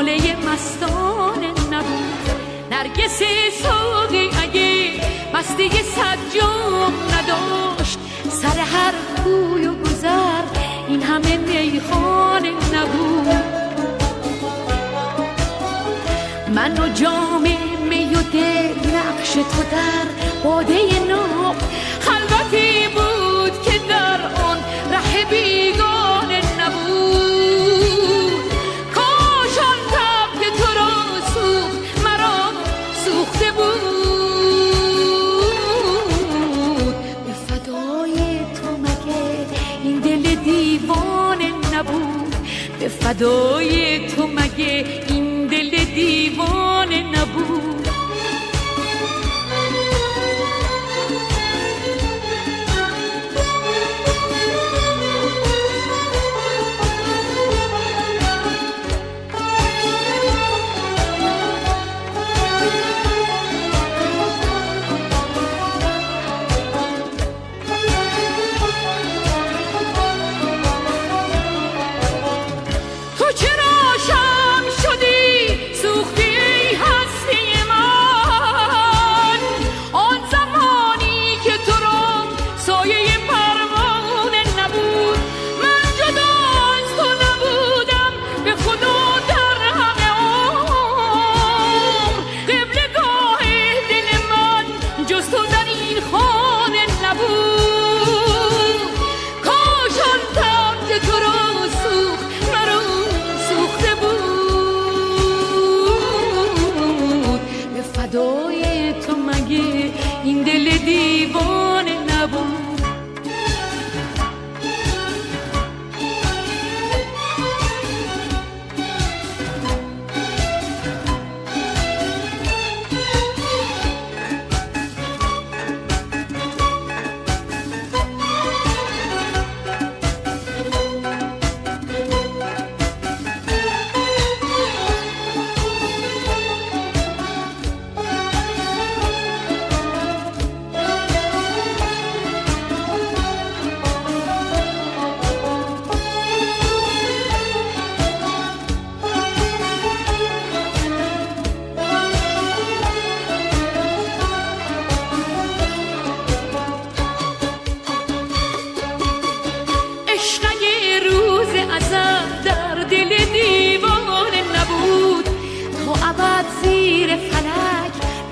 ناله مستانه نبود. نرگس ساقی اگه مستی صد جام نداشت، سر هر کوی و گذر این همه میخانه نبود. من و جام می و دل نقش تو در باده ناب، خلوتی بود که در آن ره بیگانه نبود. کاش آن تب که تو را سوخت مرا سوخته بود. به فدای تو مگه این دل دیوانه نبود؟ به فدای تو مگه این دل دیوانه نبود؟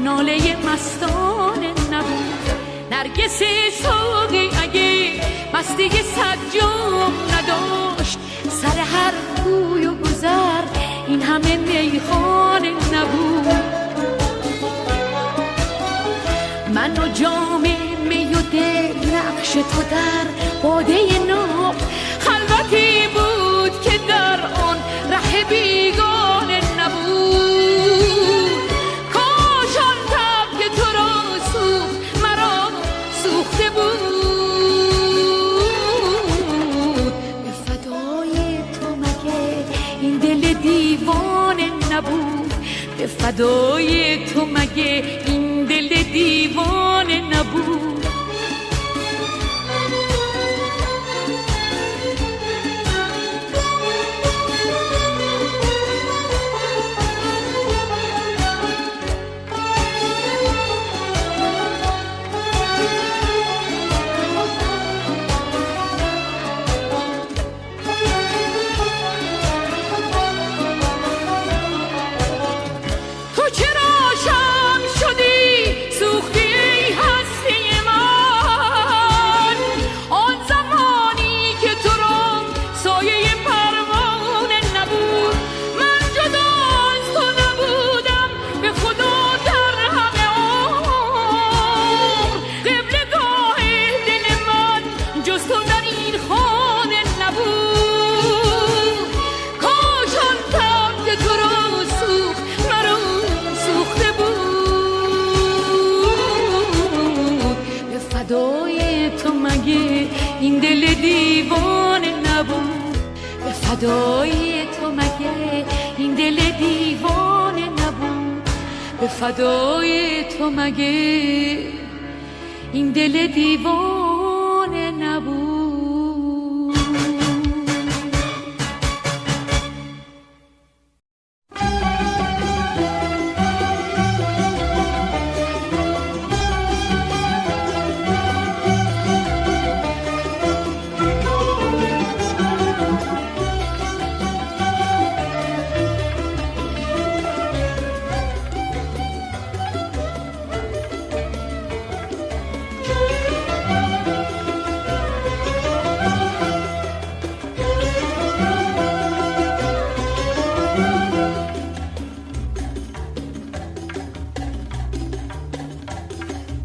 ناله مستانه نبود. نرگس ساقی اگه مستی صد جام نداشت، سر هر کوی و گذر این همه میخانه نبود. من و جام می و دل نقش تو در باده ناب، خلوتی بود که در آن ره بیگانه نبود. کاش آن تب که تو را سوخت مرا سوخته بود. به فدای تو مگه این دل دیوانه نبود؟ به فدای تو مگه این دل دیوانه نبود؟ این دل دیوانه نبود؟ به فدای تو مگه این دل دیوانه نبود؟ به فدای تو مگه این دل دیوانه نبود؟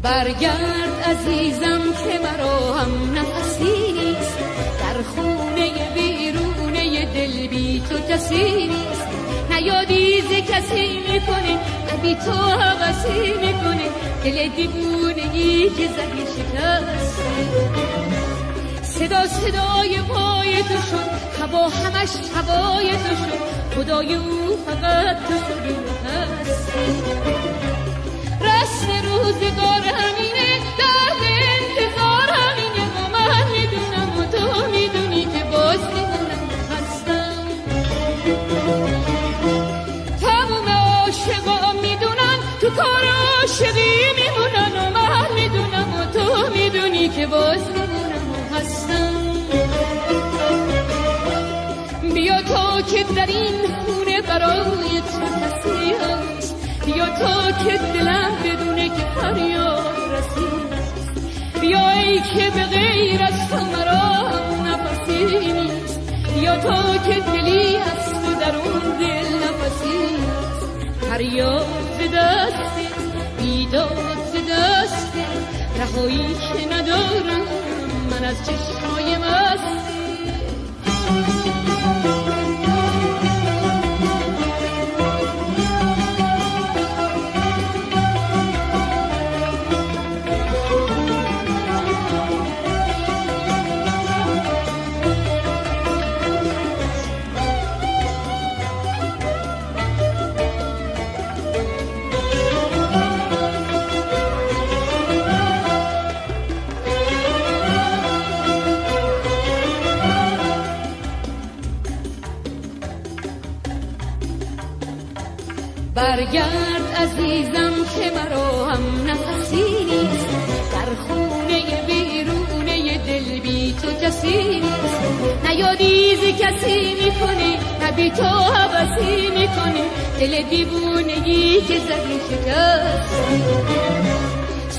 برگرد عزیزم که مرا هم نفسی نیست، در خونه بیرونه دل بی تو کسی نیست. نیادیز کسی میکنه، نه بی تو حوثی میکنه، دل دیوونگی که زدی شکسته. صدا صدای پای تو شد، هوا همش هوای تو شد، خدای او فقط تو شدی هستی. رسم روزگار همینه، درد انتظار همینه، و من میدونم و تو میدونی که باز میمونم هستم. تموم عاشقا میدونن تو کار عاشقی میمونن، و من میدونم و تو میدونی که باز میمونم و هستم. بیا تا که در این خونه برای تو کسی هست، بیا تا که دلم بدونه که فریاد رسید. بیا ای که به غیر از تو مرا نفسی نیست، بیا تا که دلی از تو در اون دل نفسی نیست. فریاد ز دسته، بیداد ز دسته، رهایی که ندارم من از چشمای مستی. برگرد عزیزم که مرا هم نفسی نیست، در خونه بیرونه دل بی تو کسی نیست. نیادیز کسی میکنه، نه بی تو حوثی میکنه، دل دیوونگی که زدی شکسته.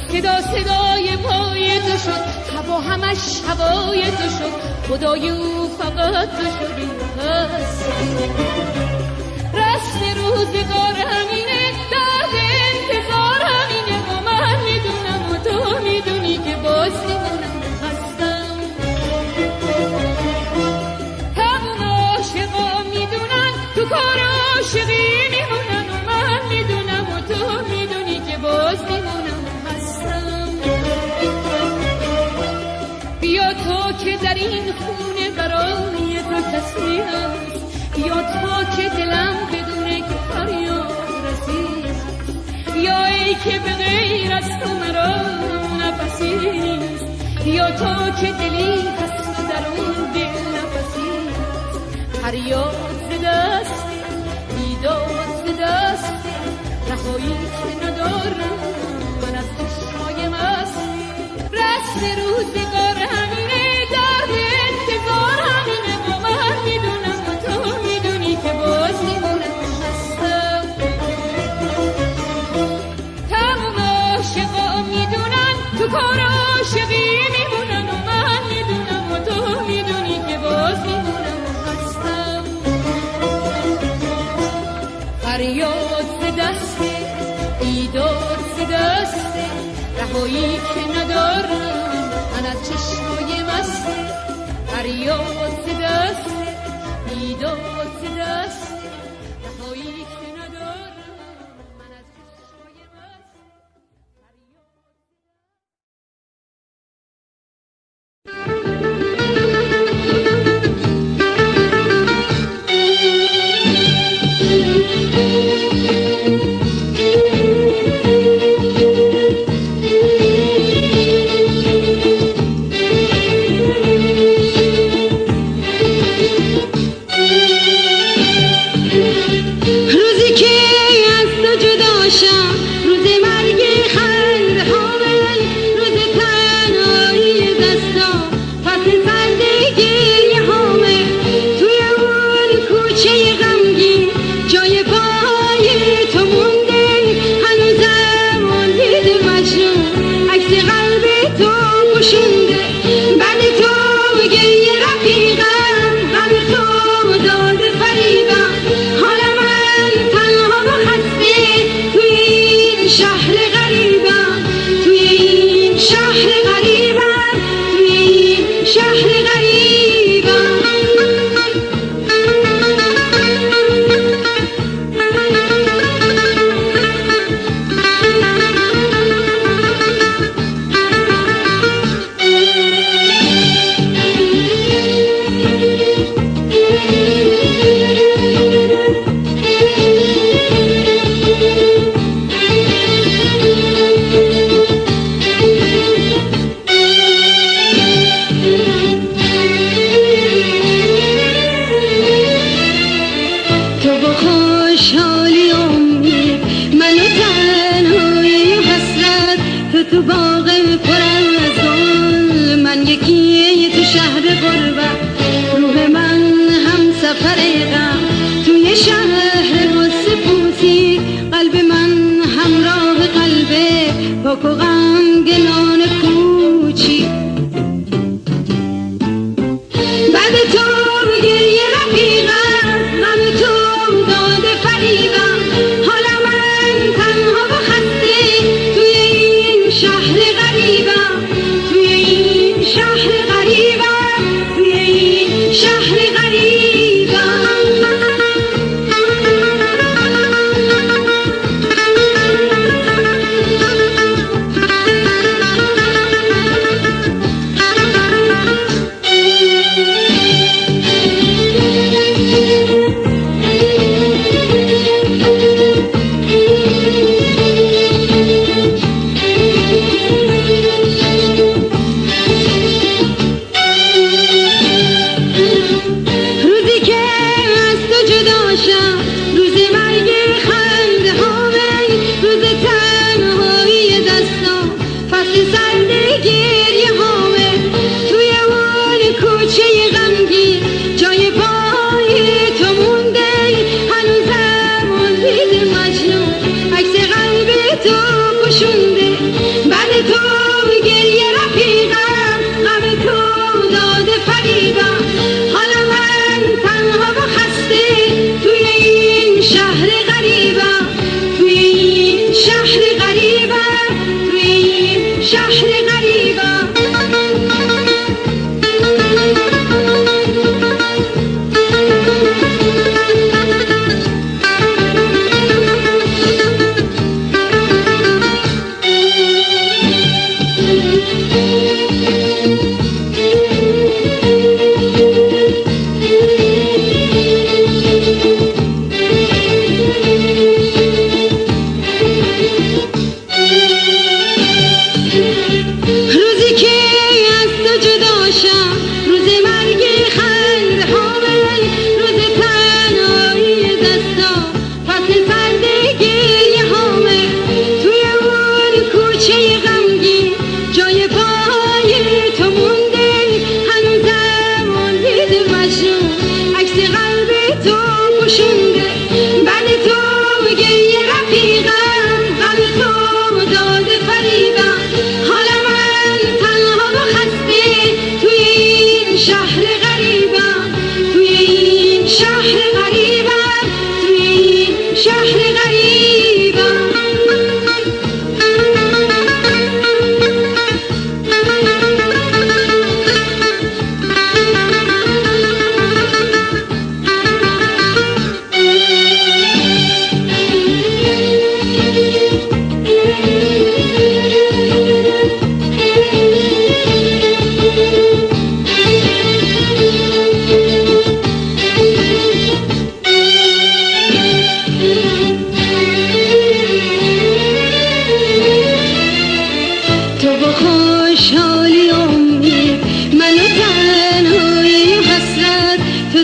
صدا صدای پای تو شد، هوا همش هوای تو شد، خدای او فقط تو شدی هستی. رسم روزگار همینه، درد انتظار همینه، و من میدونم و تو میدونی که باز میمونم هستم. تموم عاشقا میدونن تو کار عاشقی میمونن، و من میدونم و تو میدونی که باز میمونم هستم. بیا تا که در این خونه برای تو کسی هست، بیا تا که دلم بدونه که فریاد رسید. بیا ای که به غیر از تو مرا نفسی نیست، بیا تا که دلی هست و در اون دل نفسی نیست. فریاد ز دسته، بیداد ز دسته، رهایی که ندارم من از چشمای مستی. رسم روزگار همینه، درد انتظار همینه، و من میدونم و تو میدونی که باز میمونم هستم. تموم عاشقا میدونن تو کار عاشقی میمونن، و من میدونم و تو میدونی که باز میمونم هستم. فریاد ز دسته، بیداد ز دسته، رهایی که ندارم من از چشمای مستی. فریاد ز دسته، بیداد ز دسته، رهایی که ندارم من از چشمای مستی. پاک و غمگنان کوچی. بعد تو گریه رفیقم، غم تو داد فریبم، حالا من تنها و خسته توی این شهر غریبم، توی این شهر غریبم، توی این شهر غریبم.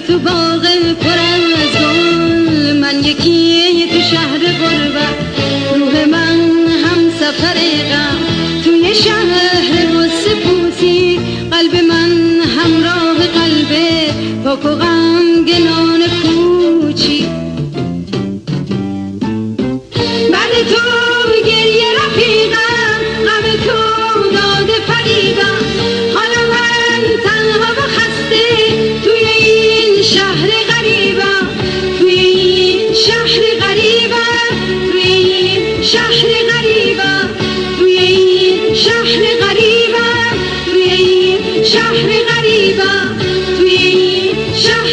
تو باغ پر از گل، من یکی تو شهر غربت، روح من هم سفر غم، توی شهر غصه پوسی، قلب من همراه قلب پاک و غمگنان کوچی. بعد تو گریه رفیقم، غم تو داد فریبم، حالا من تنها و خسته توی این شهر غریبم، توی این شهر غریبم، توی این شهر غریبم، توی این شهر غریبم، توی این شهر غریبم، توی این شهر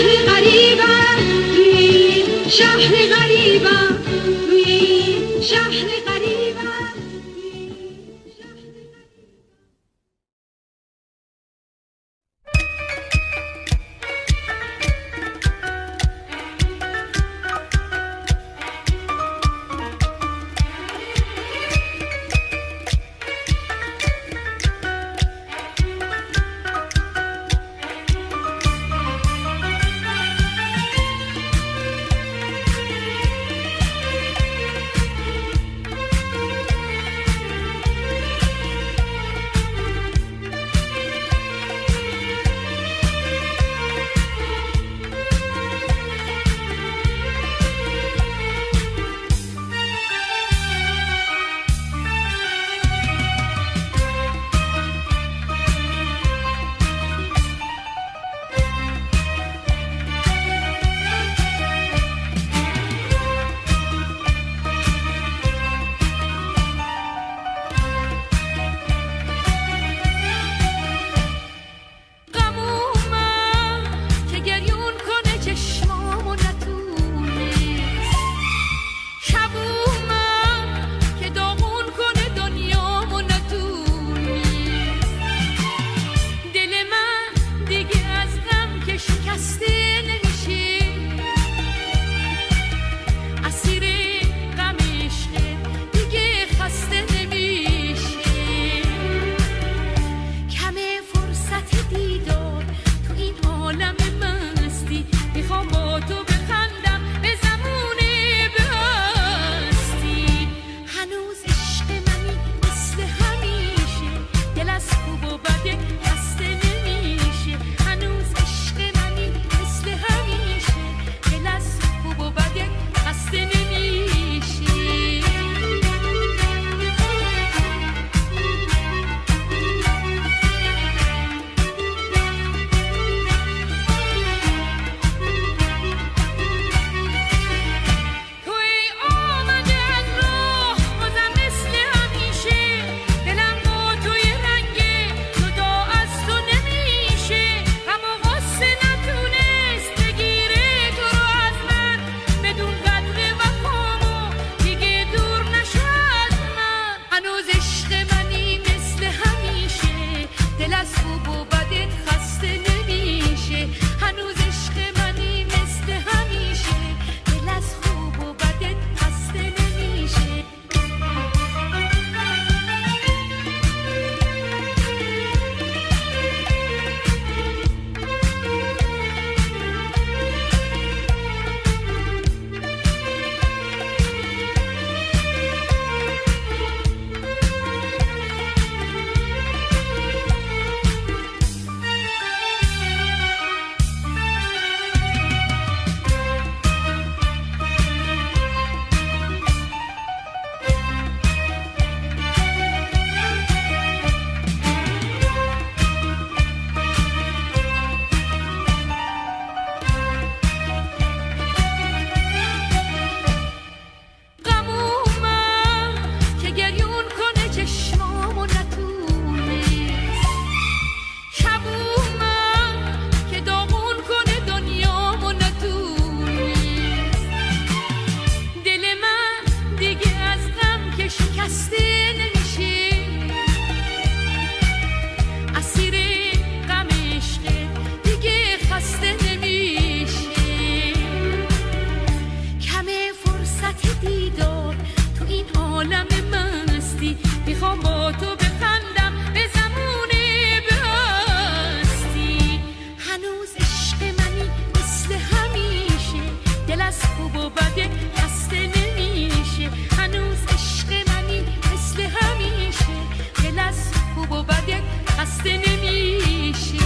با تو بخندم به زمون بستی. هنوز عشق منی مثل همیشه، دل از خوب و بده خسته نمیشه. هنوز عشق منی مثل همیشه، دل از خوب و بده خسته نمیشه.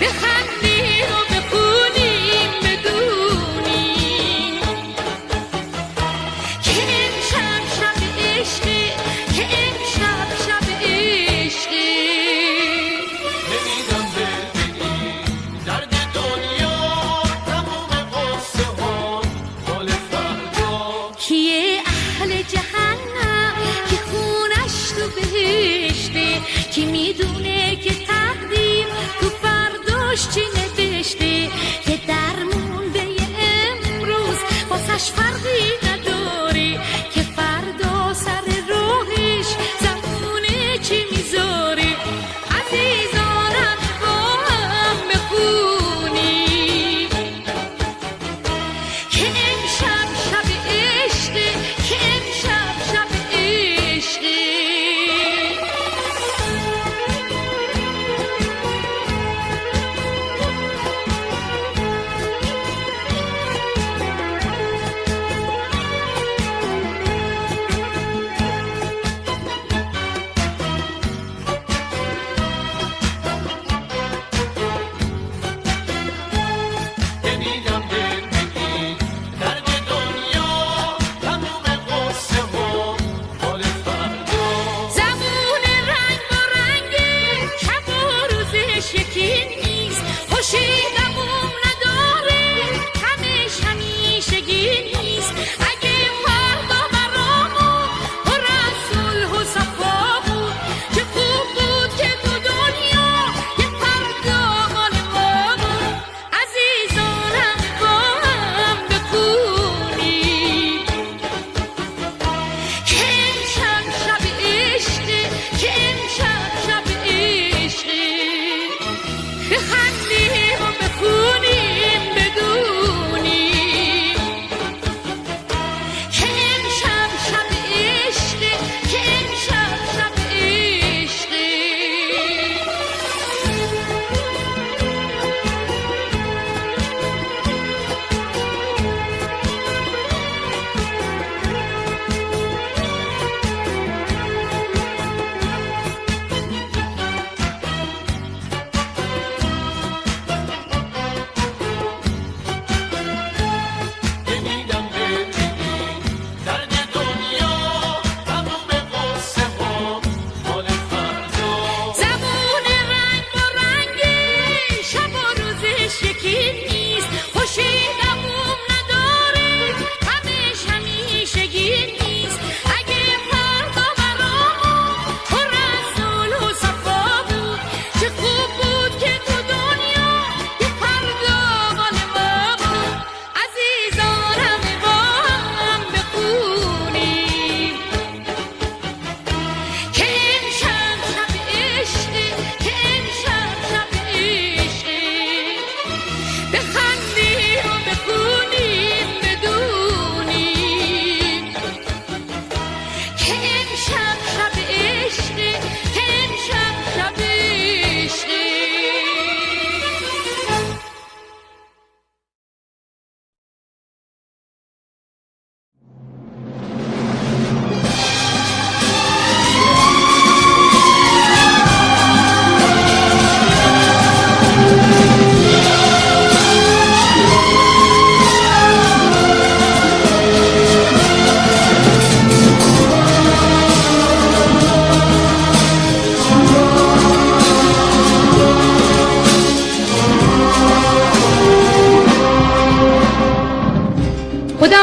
بخندیم و بخونیم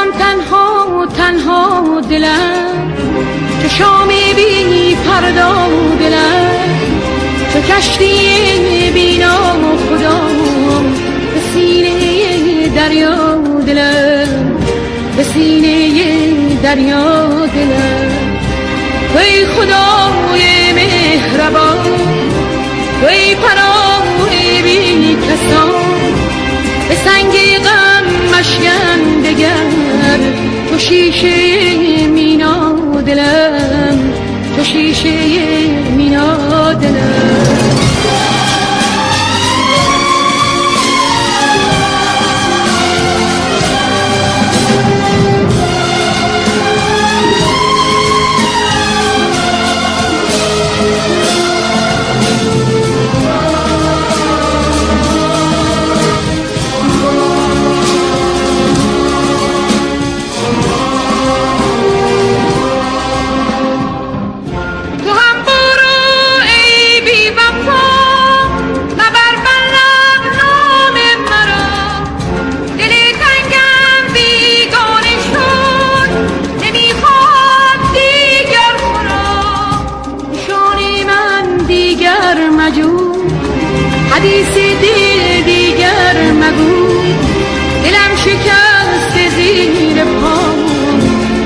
دلم تنها تنها دلم، چو شام بی پردا دلم، چو کشتی بینا خدا به سینه دریا دلم، به سینه دریا دلم. ای خدای مهربان، ای پناه بی کسان، به سنگ غم مشکن دگر، تو شیشه مینا دلم، تو شیشه مینا دلم. حدیث دل دیگر مگو، دلم شکست زیر پام،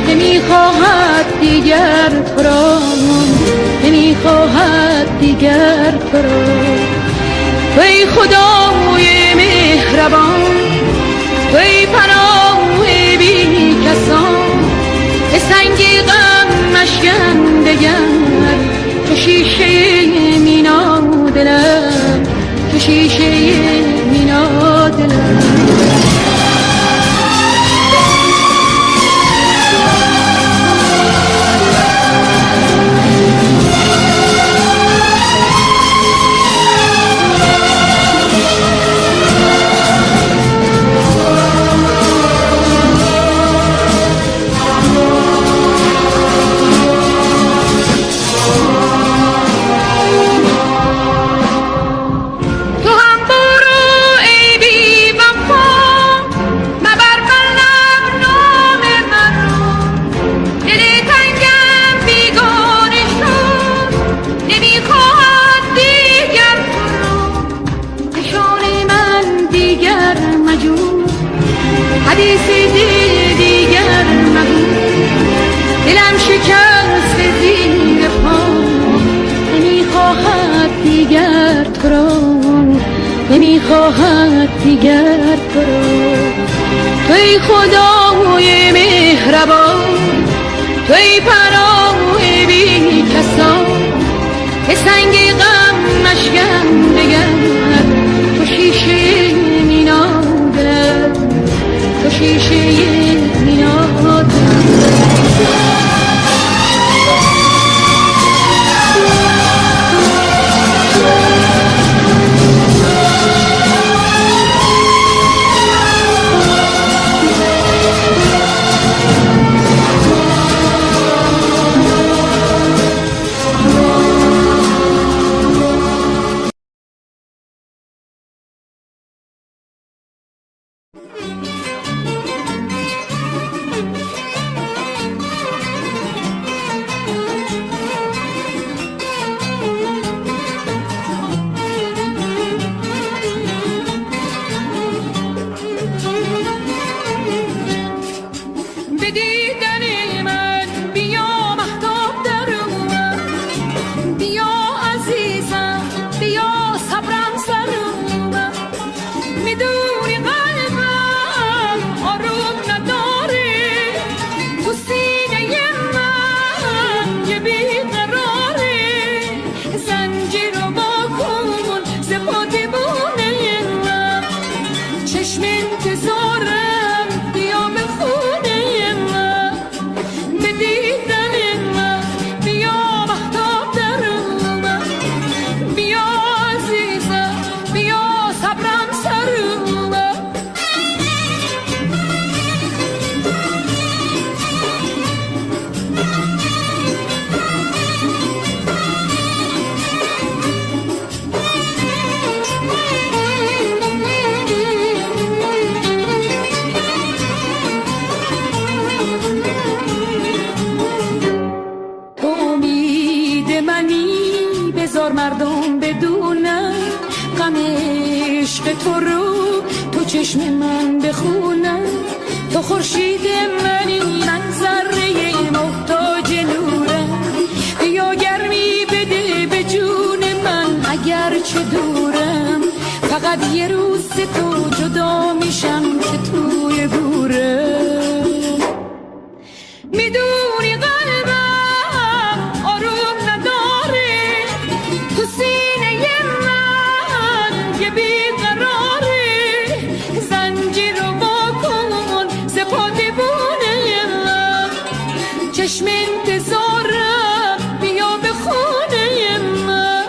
نمیخواهد دیگر تو را، نمیخواهد دیگر تو را. ای خدای مهربان، ای پناه بی کسان، به سنگ غم مشکن دگر، تو شیشه مینا دلم، تو شیشه مینا دلم. حدیث دل دیگر مگو، دلم شکست زیر پام، نمیخواهد دیگر تو را، نمیخواهد دیگر تو را. ای خدای مهربان، ای پناه بی کسان، به سنگ غم مشکن دگر، تو شیشه مینا دلم، تو شیشه مینا دلم. من بخونم تو خورشید منی من ذره محتاج نورم بیا گرمی بده به جون من اگر چه دورم فقط یه روز تو جدا میشم که توی گورم میدونی قلبم آروم نداره تو سینه من یه بیقراره زنجیر رو واکن سپا دیوونه من چشم انتظارم بیا به خونه من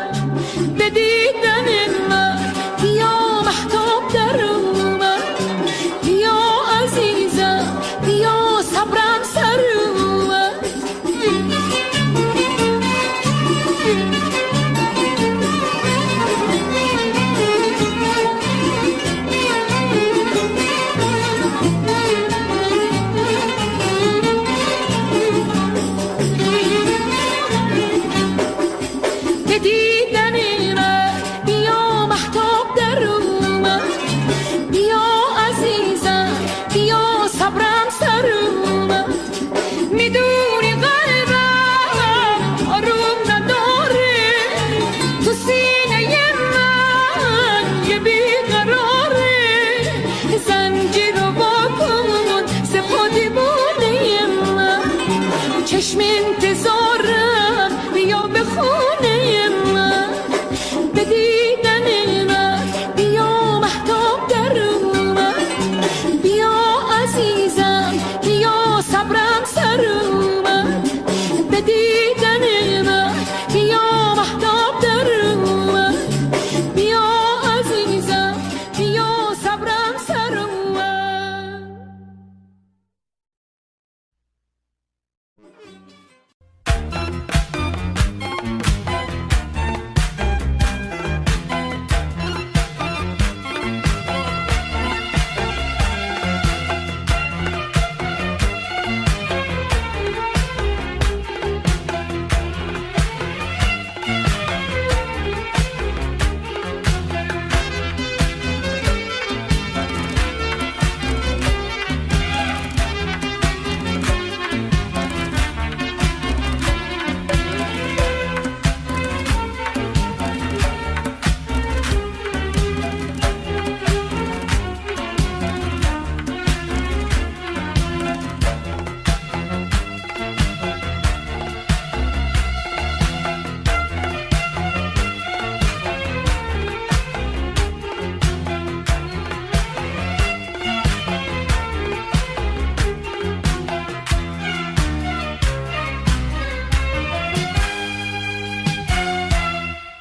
به دیدن من بیا مهتاب در اومد بیا عزیزم بیا صبرم سر اومد به دیدن من بیا مهتاب در اومد بیا عزیزم بیا صبرم سر اومد میدونی قلبم آروم نداره تو سینه من یه بیقراره زنجیر رو واکن سپا دیوونه من چشم انتظارم بیا به خونه من به دیدن من بیا مهتاب در اومد بیا عزیزم بیا صبرم سر اومد به دیدن من بیا مهتاب در اومد بیا عزیزم بیا صبرم سر اومد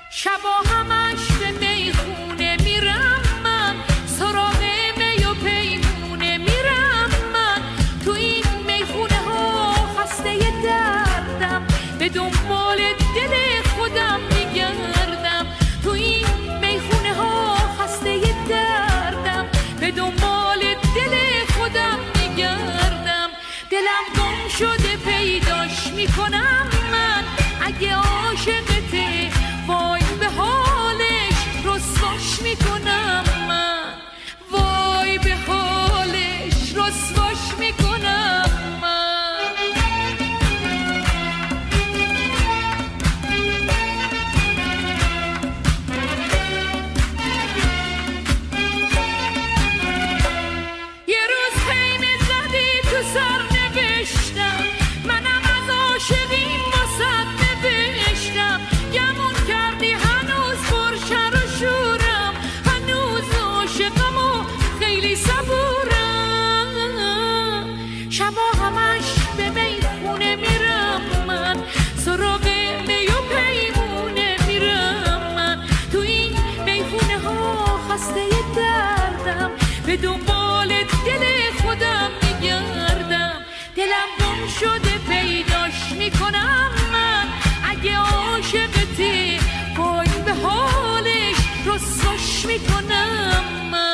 شبا همش به میخونه میرم من سراغ می و پیمونه میرم من تو این میخونه ها خسته دردم به دنبال دل خودم میگردم تو این میخونه ها خسته دردم به دنبال دل خودم میگردم دلم گم شده پیداش میکنم من اگه عاشقته وای به حالش رسواش میکنم من وای به حالش رسواش میکنم من یه روز خیمه زدی تو سر نوشتم منم از عاشقیم واسد نوشتم گمون کردی هنوز پرشر و شورم هنوز عاشقم و خیلی صبورم شبا همش به میخونه میرم من سراغ می و پیمونه میرم من تو این میخونه ها خسته دردم به دنبال دل خودم میگردم دلم گم شده پیداش میکنم من اگه عاشقتی وای به حالش رسواش میکنم من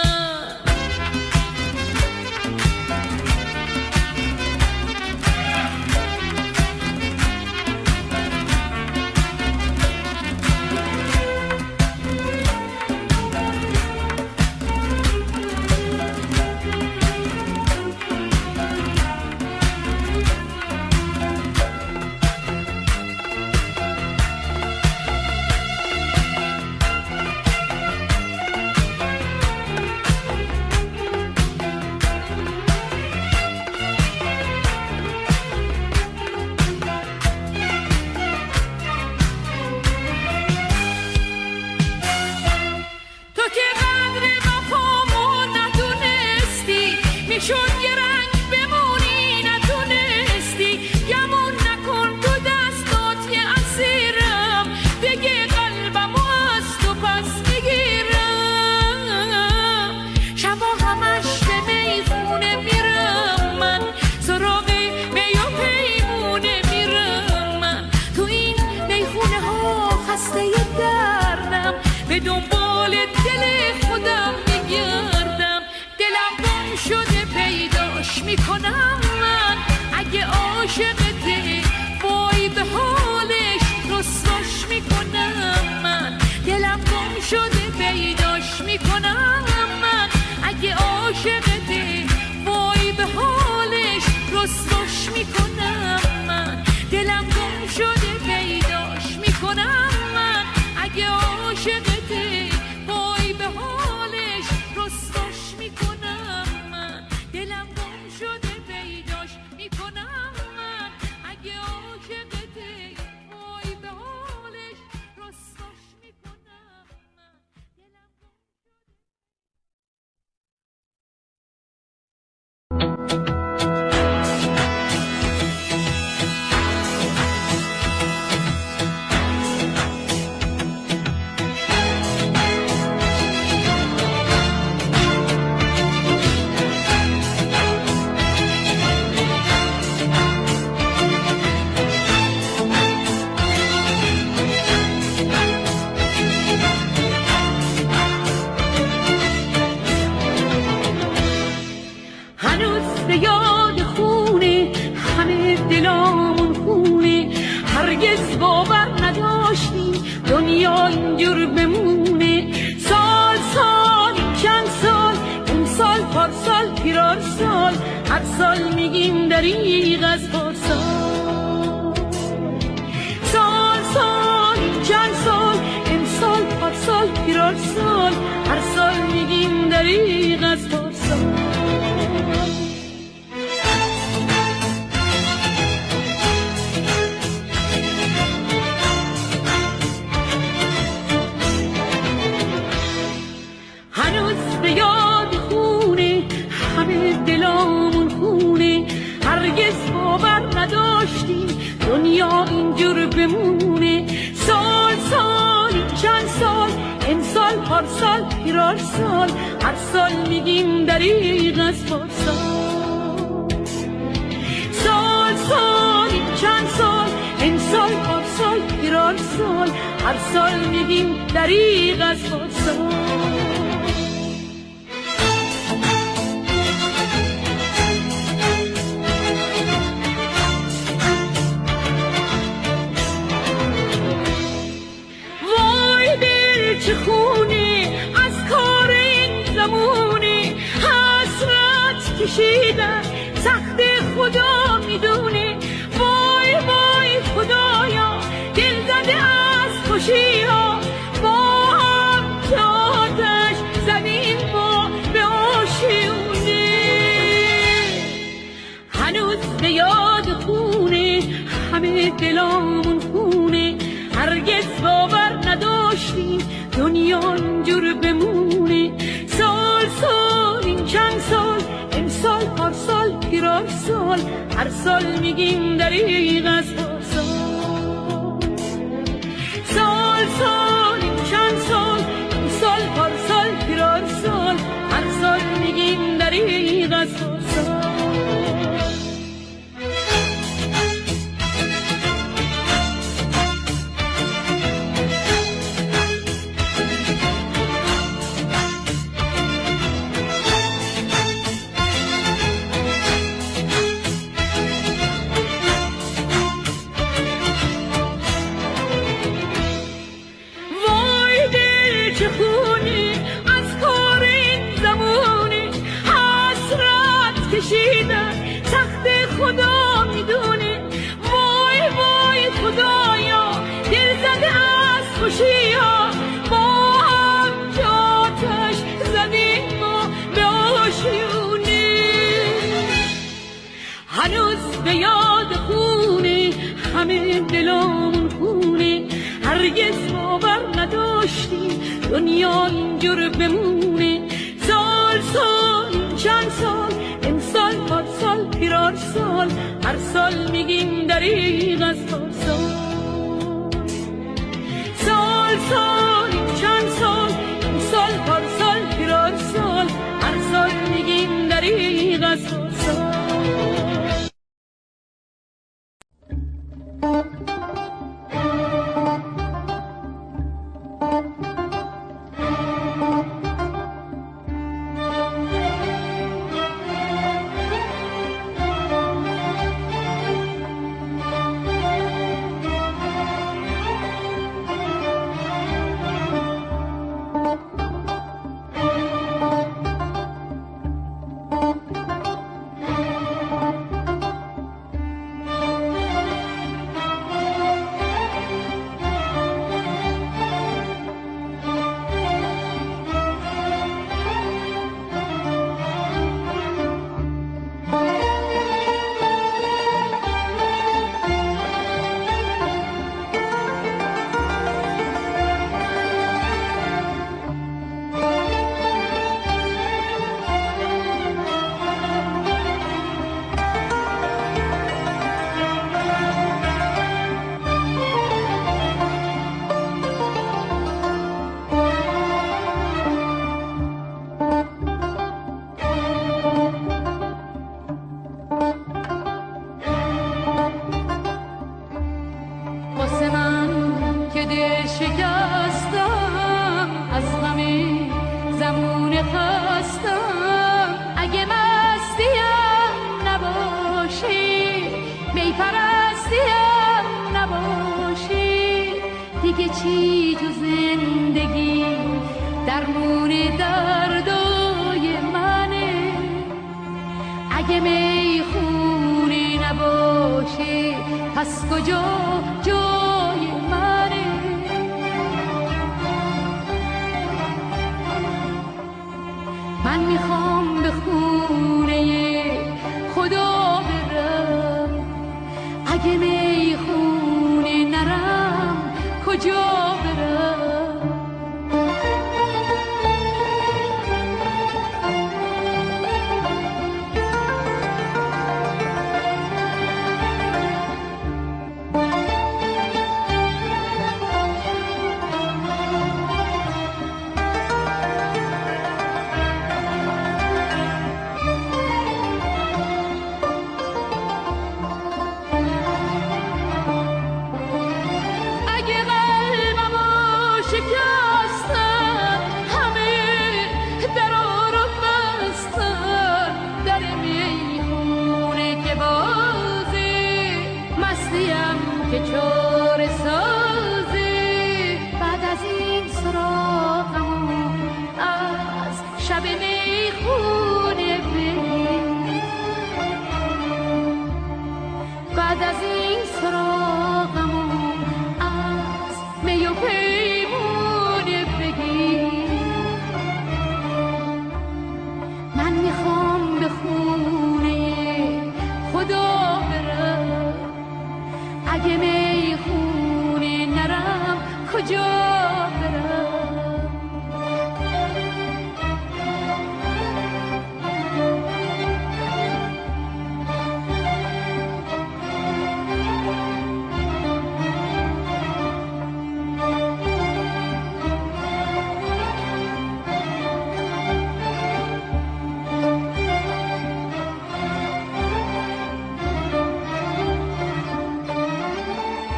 شده پیداش میکنم من اگه عاشقته وای به حالش رسواش میکنم من دلم گم شده پیداش میکنم من اگه عاشقته وای به حالش رسواش میکنم من دلم گم شده پیداش میکنم من اگه عاشقته وای به حالش رسواش میکنم من دلم گم شده پیداش میکنم من اگه عاشقته وای به حالش رسواش میکنم من دلم گم هنوز به یاد خونه همه دلامون خونه هرگز باور نداشتیم دنیا اینجور بمونه سال سال چند سال امسال پارسال پیرار سال هر سال میگیم دریغ از پارسال سال سال چند سال امسال پارسال پیرار سال هر سال میگیم دریغ از پارسال هنوز به یاد خونه همه دلامون خونه هرگز باور نداشتیم دنیا اینجور بمونه سال سال چند سال امسال پارسال پیرار سال هر سال میگیم دریغ از پارسال سال سال چند سال امسال پارسال پیرار سال هر سال میگیم دریغ از پارسال چه خونه از کار این زمونه حسرت کشیدن سخت خدا میدونه وای وای خدایا دل زده از خوشی ها با هم که آتش زدیم ما به آشیونه هنوز به یاد خونه همه دلامون خونه هرگز باور نداشتیم دنیا اینجور بمونه سال سال این چند سال امسال پارسال پیرار سال هر سال میگیم دریغ از پارسال سال سال این چند سال امسال پارسال پیرار سال هر سال میگیم دریغ از پارسال چه خونی از کار این زمونه حسرت کشیدن سخت خدا میدونه وای وای خدایا دل زده از خوشی ها با هم که آتش زدیم ما به آشیونه هنوز به یاد خونه همه دلامون خونه هرگز باور نداشتیم دنیا اینجور بمونه سال سال چند سال امسال پارسال پیرار سال هر سال میگیم دریغ از پارسال سال سال چند سال امسال پارسال پیرار سال هر سال میگیم دریغ از پارسال چی تو زندگی درمون دردای منه. اگه میخونی نباشه پس کجا جای منه؟ من میخوام به خونه خدا برم، اگه میخونه نرم کجا برم؟ که چاره سازی بعد از این سراغمو از شب میخونه بگیر، بعد از این سراغمو از می و پیمونه بگیر. من میخوام به خونه خدا برم، اگه میخونه نرم کجا برم؟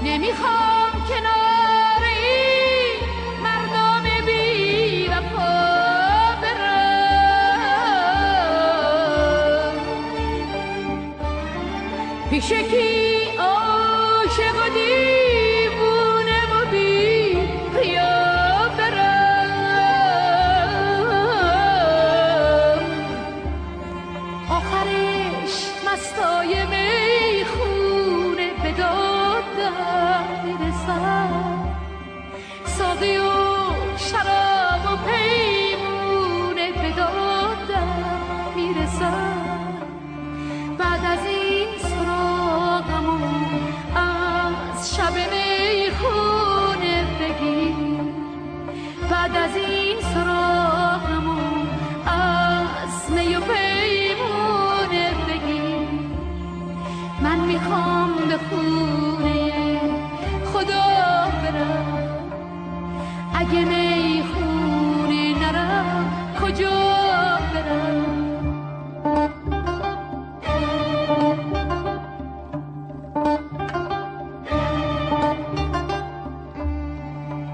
نمیخوام کناری مردم بی وفا برم، پیش کی عاشق و دیوونه و بی ریا برم. آخرش مستای میخونه به دادم میرسم، ساقی و شراب و پیمونه به دادم میرسم. بعد از این سراغمو از شب میخونه بگیر، بعد از این سراغمو از می و پیمونه بگیر. من میخوام به خونه خدا برم، اگه میخونه نرم کجا برم؟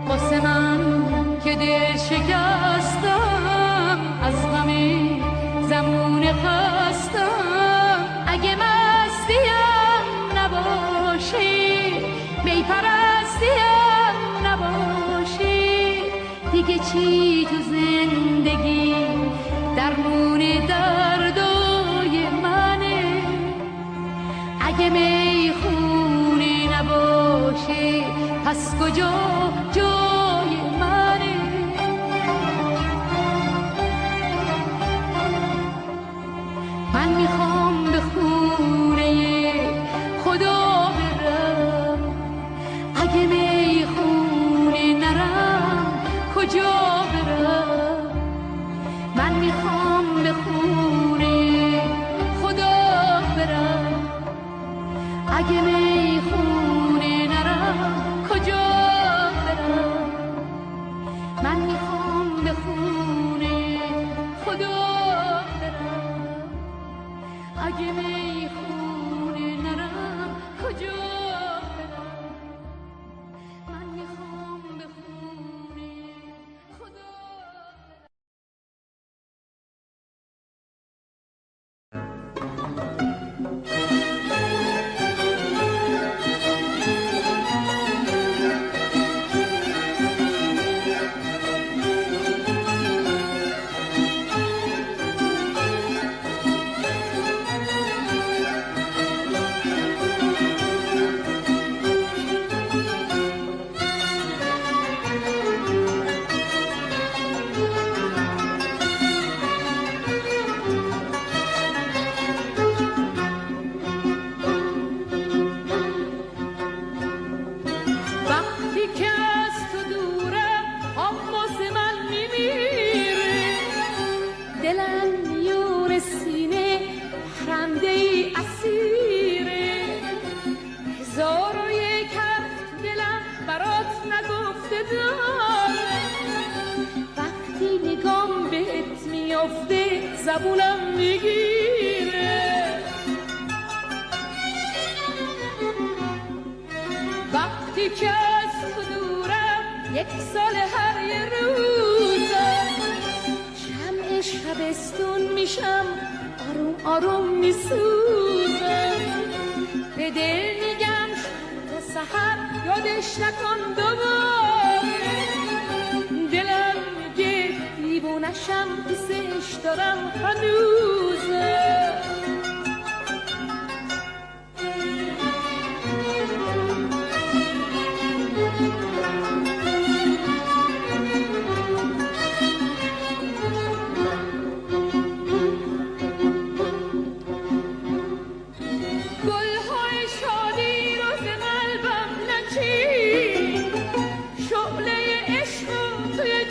واسه من که دل شکستم، از غم زمون خستم، اگه مستیم نباشی، می پرستیم نباشی، دیگه چی تو زندگی درمون دردای منه؟ اگه میخونی نباشی پس کجا جای منه؟ من میخوام به خونه خدا برم، اگه میخونه نرم کجا برم؟ من میخوام به خونه خدا برم، اگه میخونه نرم کجا برم؟ من میخوام به خونه خدا برم، اگه میخونه نرم کجا برم؟ من میخوام به خونه خدا برم. میگیره. وقتی که از تو دورم یک سال هر یه روزم، شمع شبستون میشم آروم آروم میسوزم. به دل میگم تا سحر یادش نکن دوباره، دلم میگه دیوونشم دوستش دارم هنوزه.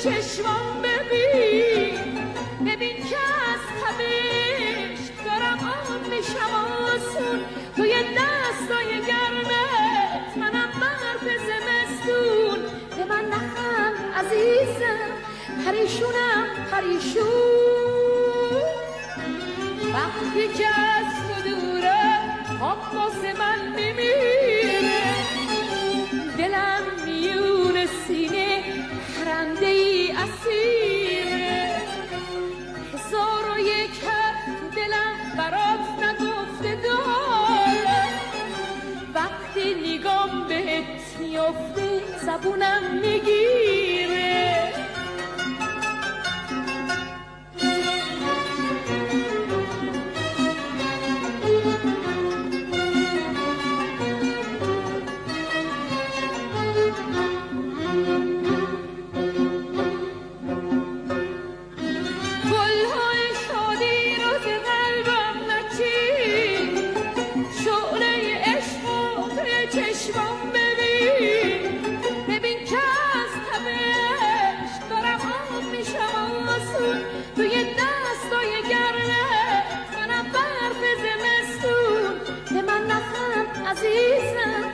چشمام ببین که از تبش دارم آب میشم آسون، توی دستای گرمت منم برف زمستون. به من نخند عزیزم پریشونم پریشون، وقتی که از تو دوره خواب واسه من میمیره. دلم میونه سینه پرنده ای اسیره، 1001 حرف تو دلم برات نگفته داره. وقتی نگام بهت میافته زبونم میگیره. عزیزم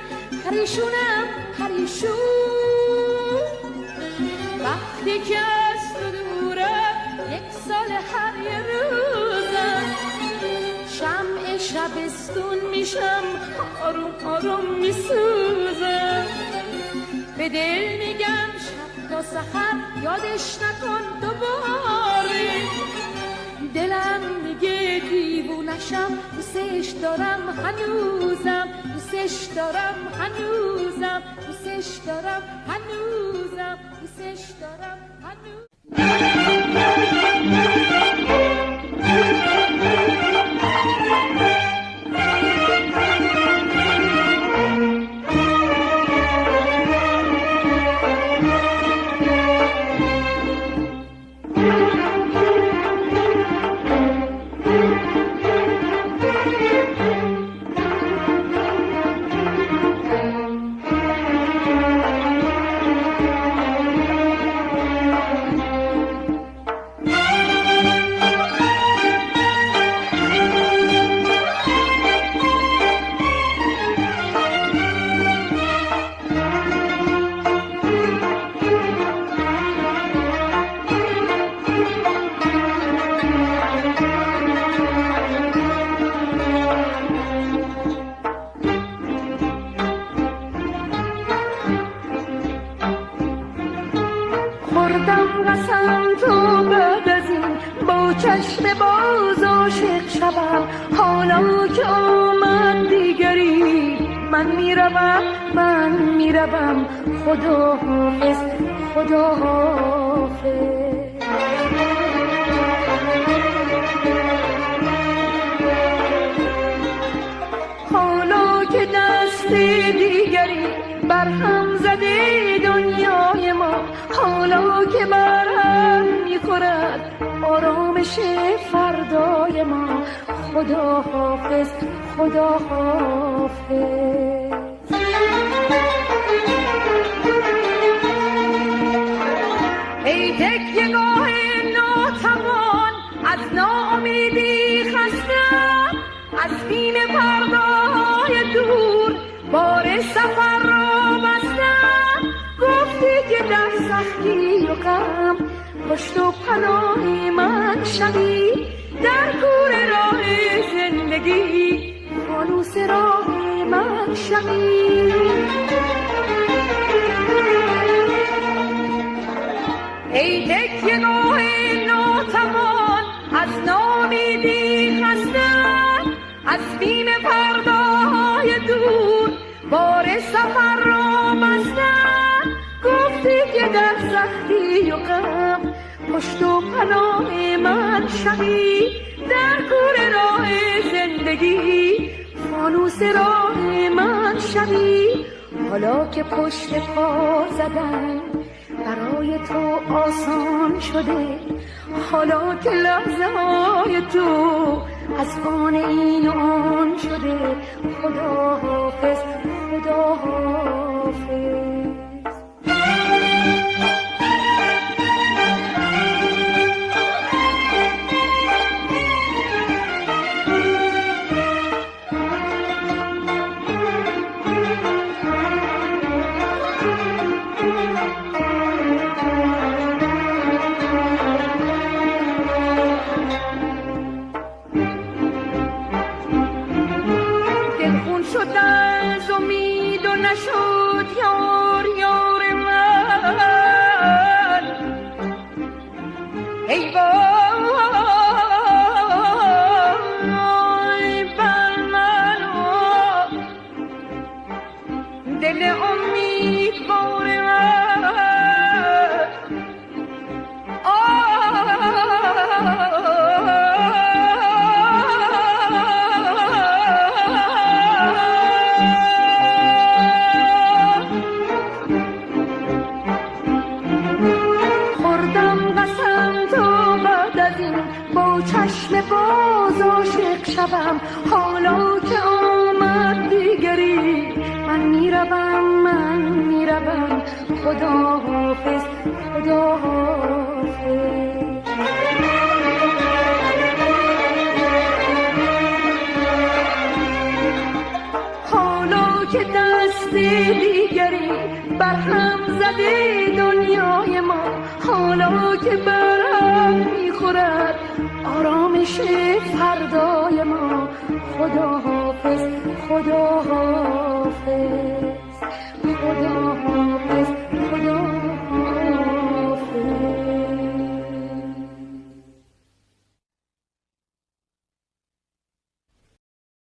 پریشونم پریشون، وقتی که از تو دوره یک سال هر یه روزم، شمع شبستون میشم آروم آروم میسوزم. به دل میگم شب تا سحر یادش نکن دوباره، دلم میگه دیوونشم دوستش دارم هنوزم، دوستش دارم هنوزم، دوستش دارم هنوزم، دوستش دارم هنوزم. چشم باز عاشق شوم، حالا که آمد دیگری من میروم خدا حافظ خدا حافظ. حالا که دست دیگری برهم زده دنیای ما، حالا که برهم میخورد آرامش فردای ما، خدا حافظ خدا حافظ. ای تکیه‌گاه ناتوان از ناامیدی خستم، از بیم فردای دور بار سفر را بستم. گفتی که در سختی و غم پشت و پناه من شوی، در کوره راه زندگی فانوس راه من شوی. ای تکیه‌گاه ناتوان از ناامیدی خسته، از بیم فرداهای دور بار سفر را بسته. گفتی که در سختی و غم پشت و پناه من شوی. در کوره راه زندگی فانوس راه من شوی. حالا که پشت پا زدن برای تو آسان شده، حالا که لحظه های تو از آن این و آن شده، خدا حافظ خدا حافظ. حالا که آمد دیگری من میروم خدا حافظ خدا حافظ. حالا که دست دیگری برهم زده دنیای ما، حالا که برهم میخورد آرامش فردا،